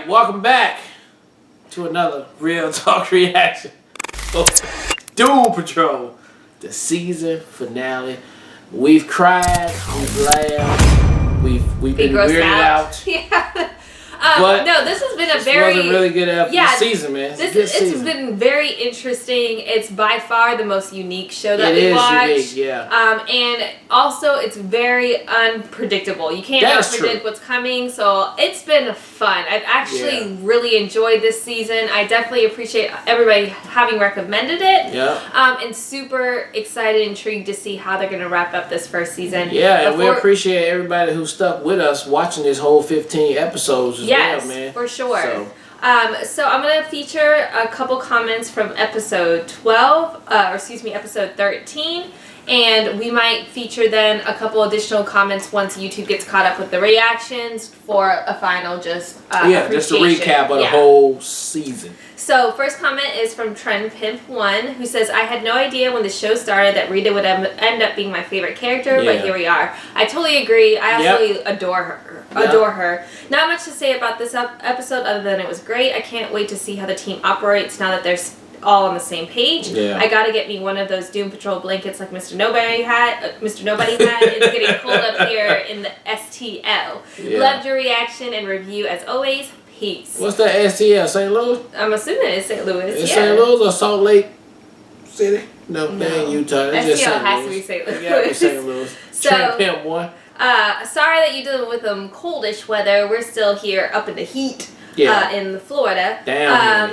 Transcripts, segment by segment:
right, welcome back to another Real Talk reaction. Doom Patrol, the season finale. We've cried, we've laughed, we've been weirded out. Yeah. But no, this has been a was a really good season, man. It's been very interesting. It's by far the most unique show that we watched. It is unique, yeah. And also, it's very unpredictable. You can't predict what's coming, so it's been fun. I've actually really enjoyed this season. I definitely appreciate everybody having recommended it. Yeah. And super excited, intrigued to see how they're going to wrap up this first season. Yeah, and we appreciate everybody who stuck with us watching this whole 15 episodes as well, man. For sure. So I'm going to feature a couple comments from episode 12, episode 13. And we might feature then a couple additional comments once YouTube gets caught up with the reactions for a final just a recap of the whole season. So first comment is from Trend Pimp 1, who says, I had no idea when the show started that Rita would end up being my favorite character, but here we are. I totally agree. I absolutely adore her. Not much to say about this episode other than it was great. I can't wait to see how the team operates now that they're all on the same page. I gotta get me one of those Doom Patrol blankets like Mr. Nobody had. It's getting cold up here in the STL. Loved your reaction and review as always. Peace. What's that STL? St. Louis? I'm assuming it's St. Louis. It's St. Louis or Salt Lake City? No, they ain't Utah. It's STL has to be St. Louis. Yeah, it's St. Louis. Trend Pimp 1. Sorry that you deal with coldish weather. We're still here up in the heat. In Florida.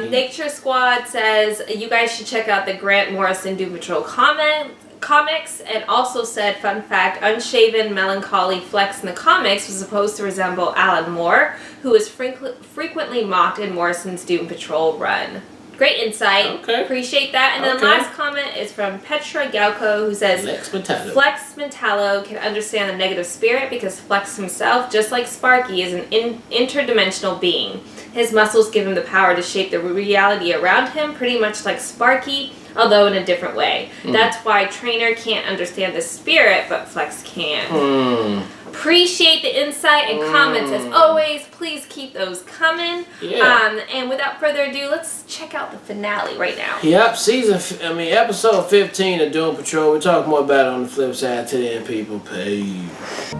Nature Squad says you guys should check out the Grant Morrison Doom Patrol comics, and also said, fun fact, unshaven, melancholy Flex in the comics was supposed to resemble Alan Moore, who is frequently mocked in Morrison's Doom Patrol run. Great insight. Appreciate that. And then last comment is from Petra Galco, who says, Flex Mentallo can understand the negative spirit because Flex himself, just like Sparky, is an interdimensional being. His muscles give him the power to shape the reality around him, pretty much like Sparky, although in a different way. That's why Trainer can't understand the spirit, but Flex can. Appreciate the insight and comments as always. Please keep those coming. And without further ado, let's check out the finale right now. Yep, episode 15 of Doom Patrol. We'll talk more about it on the flip side. To the end, people. Peace.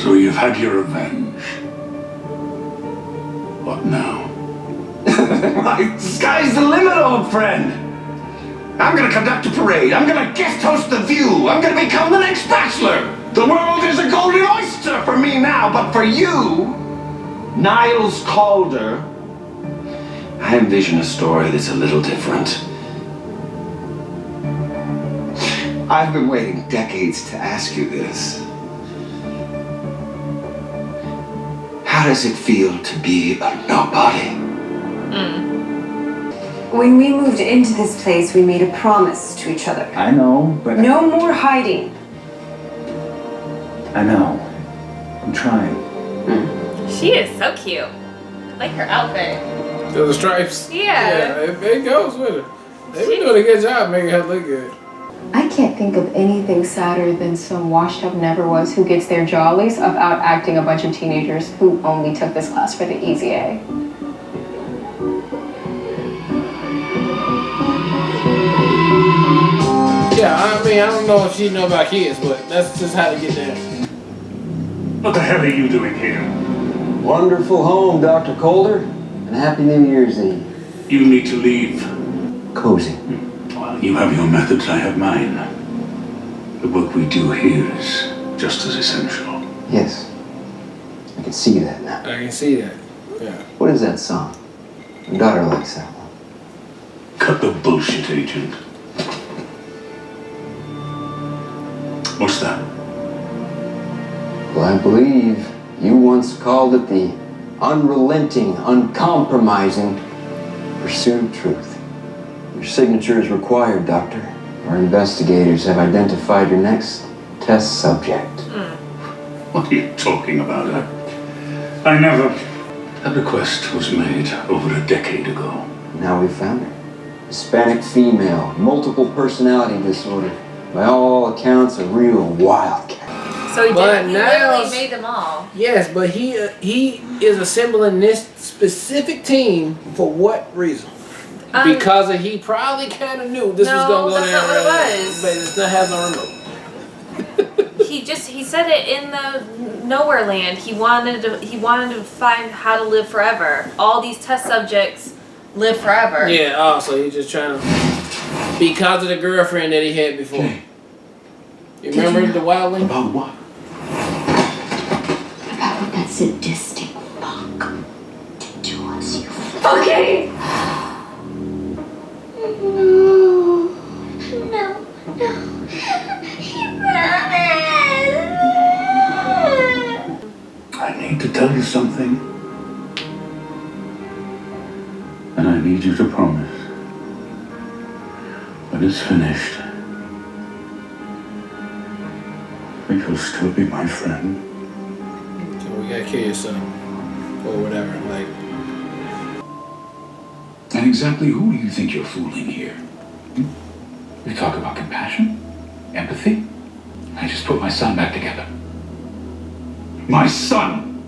So you've had your revenge. What now? The sky's the limit, old friend. I'm gonna conduct a parade. I'm gonna guest host The View. I'm gonna become the next Bachelor. The world is a golden oyster for me now, but for you, Niles Calder, I envision a story that's a little different. I've been waiting decades to ask you this. How does it feel to be a nobody? When we moved into this place, we made a promise to each other. I know, but... No more hiding. I know. I'm trying. She is so cute. I like her outfit. The stripes? Yeah. It goes with it. They've been doing a good job making her look good. I can't think of anything sadder than some washed-up never-was who gets their jollies of out-acting a bunch of teenagers who only took this class for the easy A. Yeah, I don't know if you know about kids, but that's just how to get there. What the hell are you doing here? Wonderful home, Dr. Calder, and Happy New Year's Eve. You need to leave. Cozy. Well, you have your methods, I have mine. The work we do here is just as essential. Yes. I can see that now. I can see that. Yeah. What is that song? My daughter likes that one. Cut the bullshit, Agent. What's that? Well, I believe you once called it the unrelenting, uncompromising pursuit of truth. Your signature is required, Doctor. Our investigators have identified your next test subject. What are you talking about? I never... That request was made over a decade ago. Now we've found her. Hispanic female, multiple personality disorder. By all accounts, a real wildcat. So he did. He literally made them all. Yes, but he is assembling this specific team for what reason? Because he probably kind of knew this was gonna go down. That's not what it was. But it's not has no remote. He said it in the Nowhere Land. He wanted to find how to live forever. All these test subjects live forever. Yeah. Oh, so he's just trying to because of the girlfriend that he had before. Okay. You remember the wildling? About what? About that sadistic fuck did to us, you fucking. No. He promised. I need to tell you something. And I need you to promise. When it's finished, that you'll still be my friend. So we gotta kill yourself. Or whatever, like. And exactly who do you think you're fooling here? You talk about compassion? Empathy? I just put my son back together. My son!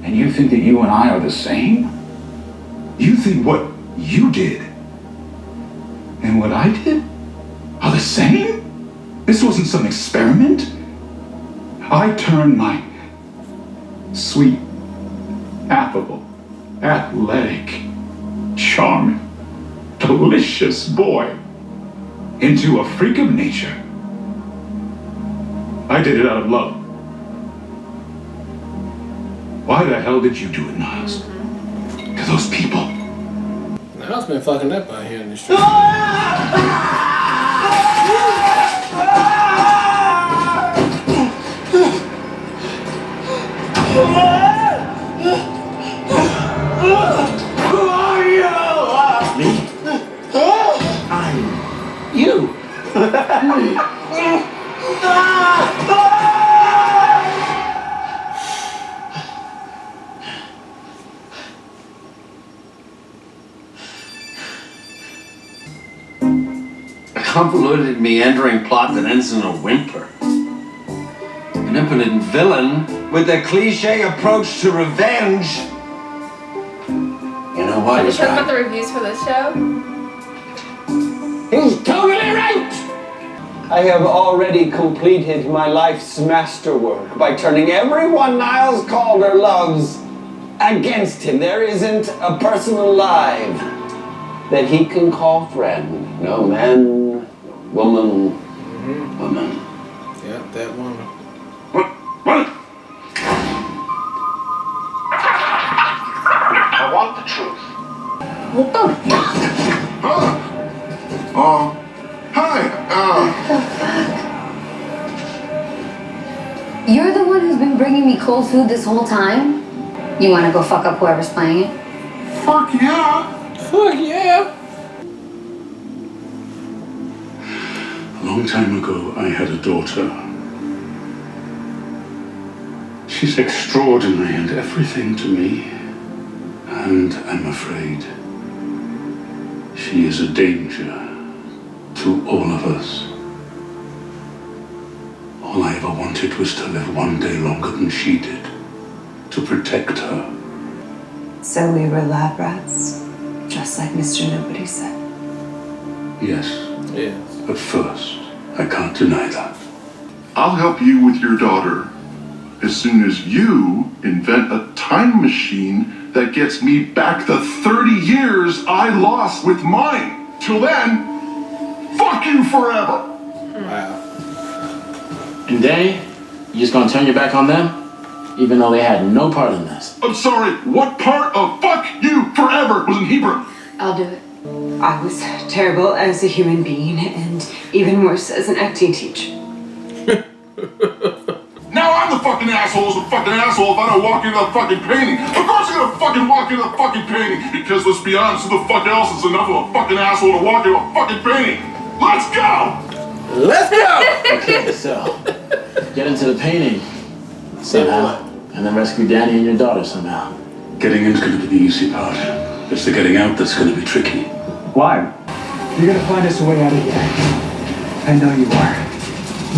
And you think that you and I are the same? You think what you did and what I did are the same? This wasn't some experiment. I turned my sweet, affable, athletic, charming, delicious boy into a freak of nature. I did it out of love. Why the hell did you do it, Niles? To those people. Niles been fucking up out here in the street. Who are you? Me? I'm you. A convoluted, meandering plot that ends in a whimper. An impotent villain with a cliche approach to revenge. You know what? Are you talking about the reviews for this show? He's totally right! I have already completed my life's masterwork by turning everyone Niles Calder loves against him. There isn't a person alive that he can call friend. No man, woman, woman. Yep, that woman. What? I want the truth. What the fuck? Hi. You're the one who's been bringing me cold food this whole time? You want to go fuck up whoever's playing it? Fuck yeah! Fuck yeah! A long time ago, I had a daughter. She's extraordinary and everything to me. And I'm afraid she is a danger to all of us. All I ever wanted was to live one day longer than she did, to protect her. So we were lab rats, just like Mr. Nobody said. Yes. Yes. At first, I can't deny that. I'll help you with your daughter as soon as you invent a time machine that gets me back the 30 years I lost with mine. Till then, fuck you forever. Wow. And Danny, you just gonna turn your back on them? Even though they had no part in this. I'm sorry, what part of fuck you forever was in Hebrew? I'll do it. I was terrible as a human being, and even worse as an acting teacher. Now I'm the fucking asshole as a fucking asshole if I don't walk into the fucking painting. Of course I'm gonna fucking walk into the fucking painting, because let's be honest, who the fuck else is enough of a fucking asshole to walk into a fucking painting? Let's go! Let's go! Okay, so get into the painting somehow, and then rescue Danny and your daughter somehow. Getting in's gonna be the easy part. It's the getting out that's gonna be tricky. Why? You're gonna find us a way out of here. I know you are.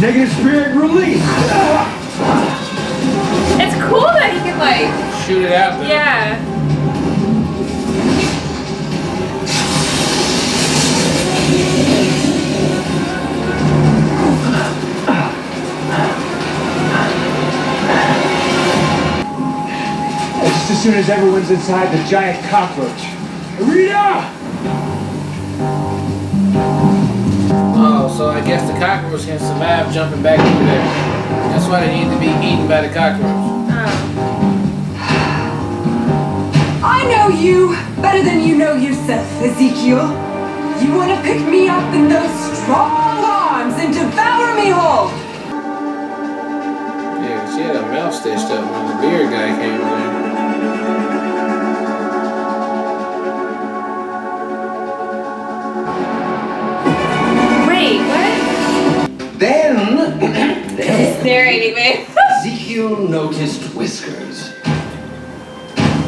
Negative spirit release! It's cool that he can like shoot it out there. Yeah. Just as soon as everyone's inside the giant cockroach. Rita! Oh, so I guess the cockroach can survive jumping back through there. That's why they need to be eaten by the cockroach. I know you better than you know yourself, Ezekiel. You want to pick me up in those strong arms and devour me whole. Yeah, she had her mouth stitched up when the beard guy came in there. Then He's narrating me. Ezekiel noticed whiskers.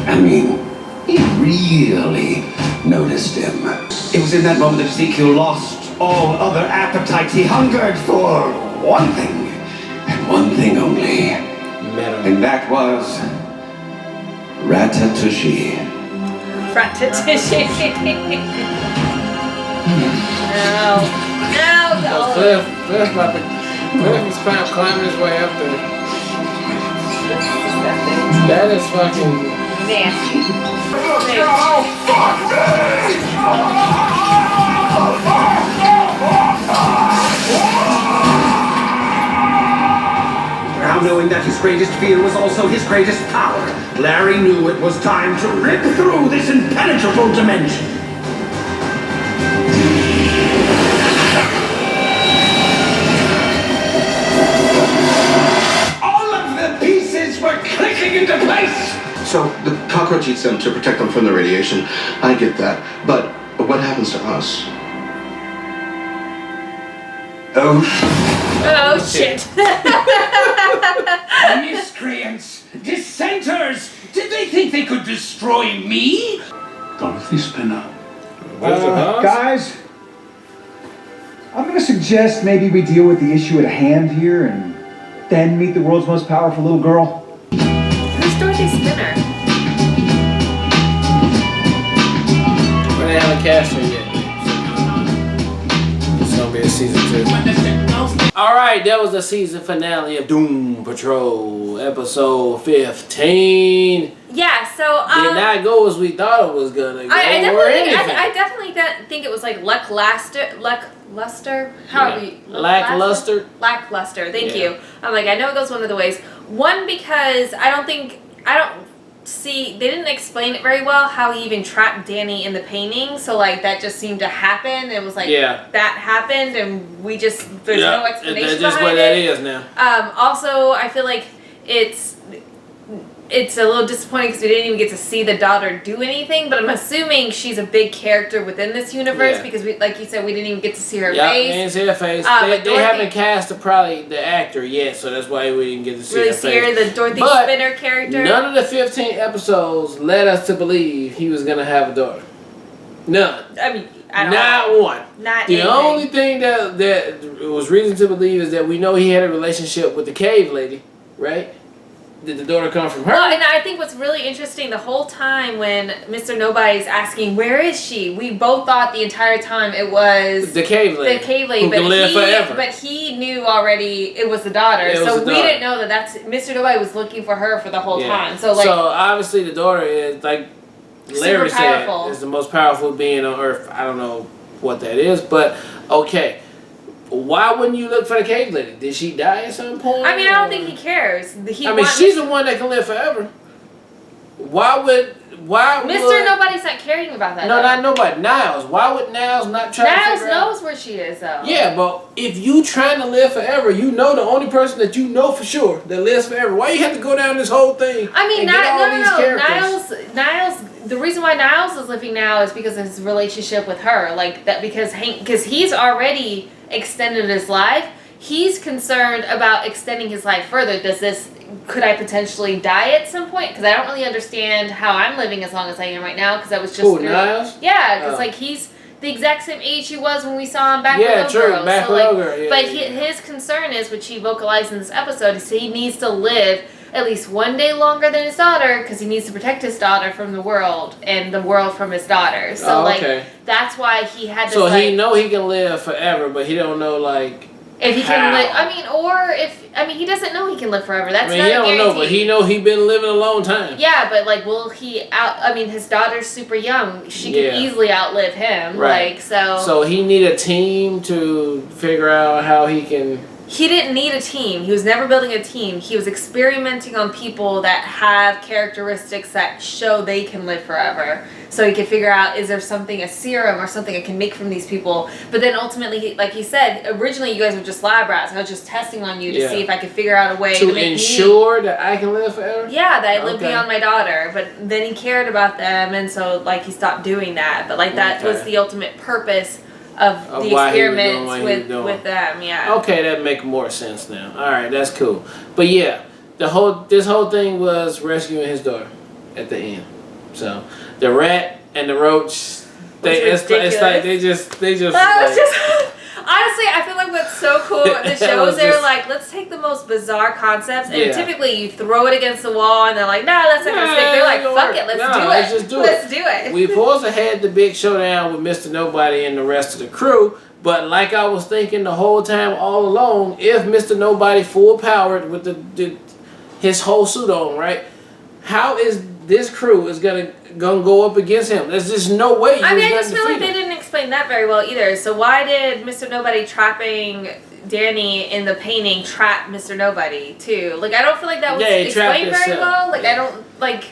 I mean, he really noticed him. It was in that moment that Ezekiel lost all other appetites. He hungered for one thing, and one thing only. And that was ratatouille. Ratatouille. No. Cliff was climbing his way up there. That is fucking nasty. Now knowing that his greatest fear was also his greatest power, Larry knew it was time to rip through this impenetrable dimension. Clicking into place! So the cockroach eats them to protect them from the radiation. I get that. But what happens to us? Oh shit. Miscreants! Dissenters! Did they think they could destroy me? Dorothy Spinner. Guys, I'm going to suggest maybe we deal with the issue at hand here and then meet the world's most powerful little girl. Who's Dorothy Spinner? But they haven't cast her yet. It's gonna be a season 2. Alright, that was the season finale of Doom Patrol, episode 15. Yeah, so did not go as we thought it was gonna go. I definitely think it was like lackluster. Lackluster. Thank you. I'm like, I know it goes one of the ways. One, because I don't see, they didn't explain it very well how he even trapped Danny in the painting. So like that just seemed to happen. It was like that happened, and there's no explanation. That's just what that is now. Also, I feel like it's a little disappointing because we didn't even get to see the daughter do anything, but I'm assuming she's a big character within this universe because, like you said, we didn't even get to see her face. Yeah, we didn't see her face. They haven't cast the actor yet, so that's why we didn't get to see her face. The Dorothy Spinner character. None of the 15 episodes led us to believe he was going to have a daughter. None. I mean, not one. The only thing that was reason to believe is that we know he had a relationship with the cave lady, right? Did the daughter come from her? Well, and I think what's really interesting, the whole time when Mr. Nobody's asking, where is she? We both thought the entire time it was the cave lady. Who can live forever. But he knew already it was the daughter. We didn't know that's Mr. Nobody was looking for her for the whole time. So obviously the daughter is, like Larry said, is the most powerful being on Earth. I don't know what that is, but okay. Why wouldn't you look for the cave lady? Did she die at some point? I mean, I don't think he cares. She's the one that can live forever. Why would Mr. Nobody's not caring about that? No, not nobody. Niles. Why would Niles not try to figure out? Niles knows where she is, though. Yeah, but if you trying to live forever, you know the only person that you know for sure that lives forever. Why you have to go down this whole thing? I mean, Niles. The reason why Niles is living now is because of his relationship with her. Like that, because he's already extended his life. He's concerned about extending his life further. Could I potentially die at some point? Because I don't really understand how I'm living as long as I am right now. Because I was just Niles? Yeah, because the exact same age he was when we saw him back with Little Girl. Back with Little Girl. Yeah, but his concern is, which he vocalized in this episode, is he needs to live at least one day longer than his daughter because he needs to protect his daughter from the world and the world from his daughter. So that's why he had this. So he know he can live forever, but he don't know like if he can live. He doesn't know he can live forever. That's not a guarantee. He don't know, but he know he been living a long time. Yeah, but like, will he his daughter's super young. She could easily outlive him. Right. So he need a team to figure out how he can. He didn't need a team. He was never building a team. He was experimenting on people that have characteristics that show they can live forever. So he could figure out, is there something, a serum or something I can make from these people? But then ultimately, like he said, originally you guys were just lab rats. I was just testing on you to see if I could figure out a way to make ensure that I can live forever? Yeah, that I live beyond my daughter. But then he cared about them, and so like he stopped doing that. But like that was the ultimate purpose of the experiments with them, Okay, that make more sense now. All right, that's cool. But yeah, this whole thing was rescuing his daughter at the end. So the rat and the roach, it's like they just. Honestly, I feel like what's so cool with the shows, they're like, let's take the most bizarre concepts, and typically you throw it against the wall, and they're like, no, that's not gonna stick. They're like, fuck it, let's do it. Let's do it. We supposed to had the big showdown with Mr. Nobody and the rest of the crew, but like I was thinking the whole time all along, if Mr. Nobody full powered with his whole suit on, right? How is this crew is gonna go up against him? There's just no way. I just feel like they didn't explain that very well either. So why did Mr. Nobody trapping Danny in the painting trap Mr. Nobody too? Like I don't feel like that was explained very well. Like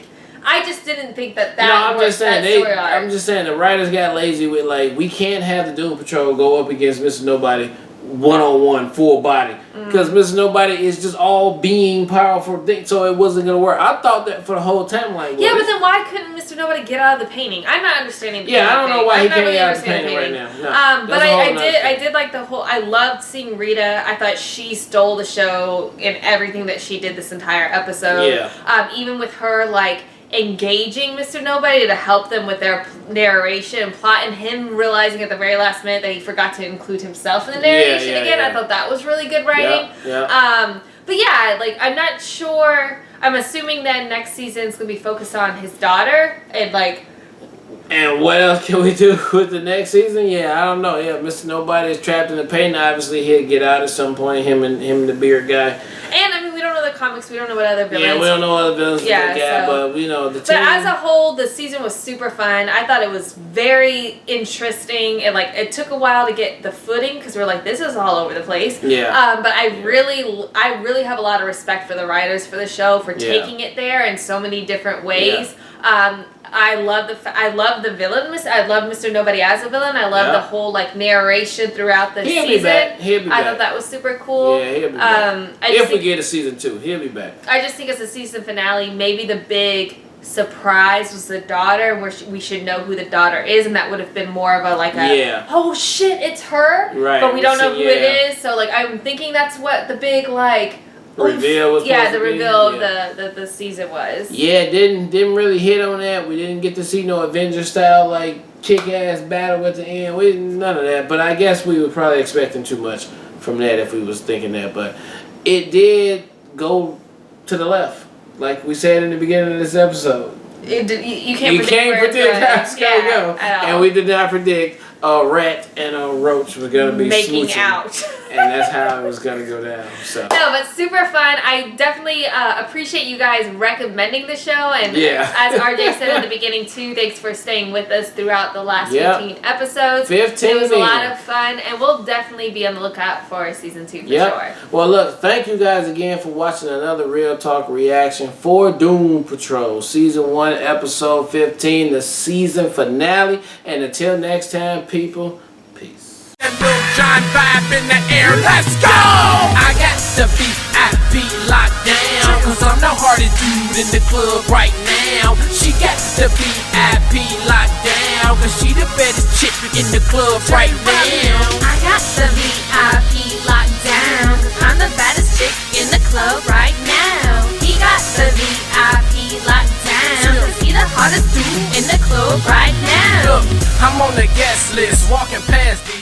I just didn't think that. No, I'm just saying the writers got lazy with like we can't have the Doom Patrol go up against Mr. Nobody one-on-one full body because Mr. Nobody is just all being powerful thing, so it wasn't gonna work. I thought that for the whole time, like but then why couldn't Mr. Nobody get out of the painting? I'm not understanding. I don't know why he can't get out of the painting right now. No, but I did like the whole. I loved seeing Rita. I thought she stole the show in everything that she did this entire episode. Yeah. Even with her like engaging Mr. Nobody to help them with their narration and plot, and him realizing at the very last minute that he forgot to include himself in the narration again. I thought that was really good writing. But yeah, like I'm not sure. I'm assuming that next season's gonna be focused on his daughter and like. And what else can we do with the next season? Yeah, I don't know. Yeah, Mr. Nobody is trapped in the pain. Obviously, he'll get out at some point. Him and the beard guy. And I mean, we don't know the comics. We don't know what other villains. Yeah, we don't know what other villains but we know the team. But as a whole, the season was super fun. I thought it was very interesting. And like, it took a while to get the footing because we're like, this is all over the place. Yeah. But I really have a lot of respect for the writers for the show for taking it there in so many different ways. Yeah. I love the villain. I love Mr. Nobody as a villain. I love the whole like narration throughout the season. He'll be back. I thought that was super cool. Yeah, he'll be back. If we get a season 2, he'll be back. I just think as a season finale, maybe the big surprise was the daughter, where we should know who the daughter is, and that would have been more of a oh shit, it's her. Right. But we don't know who it is. So like I'm thinking that's what the big like. Reveal was the reveal of the season was. Yeah, didn't really hit on that. We didn't get to see no Avenger style like kick ass battle at the end. We none of that. But I guess we were probably expecting too much from that if we was thinking that. But it did go to the left, like we said in the beginning of this episode. You can't predict how it's gonna go, and we did not predict a rat and a roach were gonna be making smooching. out. And that's how it was gonna go down. So. No, but super fun. I definitely appreciate you guys recommending the show, and as RJ said at the beginning too, thanks for staying with us throughout the last 15 episodes. It was a lot of fun, and we'll definitely be on the lookout for season 2 for sure. Well, look, thank you guys again for watching another Real Talk reaction for Doom Patrol season 1, episode 15, the season finale. And until next time, people. John vibe in the air, let's go! I got the VIP locked down, cause I'm the hardest dude in the club right now. She got the VIP locked down, cause she the baddest chick in the club right now. I got the VIP locked down, cause I'm the baddest chick in the club right now. He got the VIP locked down, cause he the hottest dude in the club right now. I'm on the guest list, walking past these.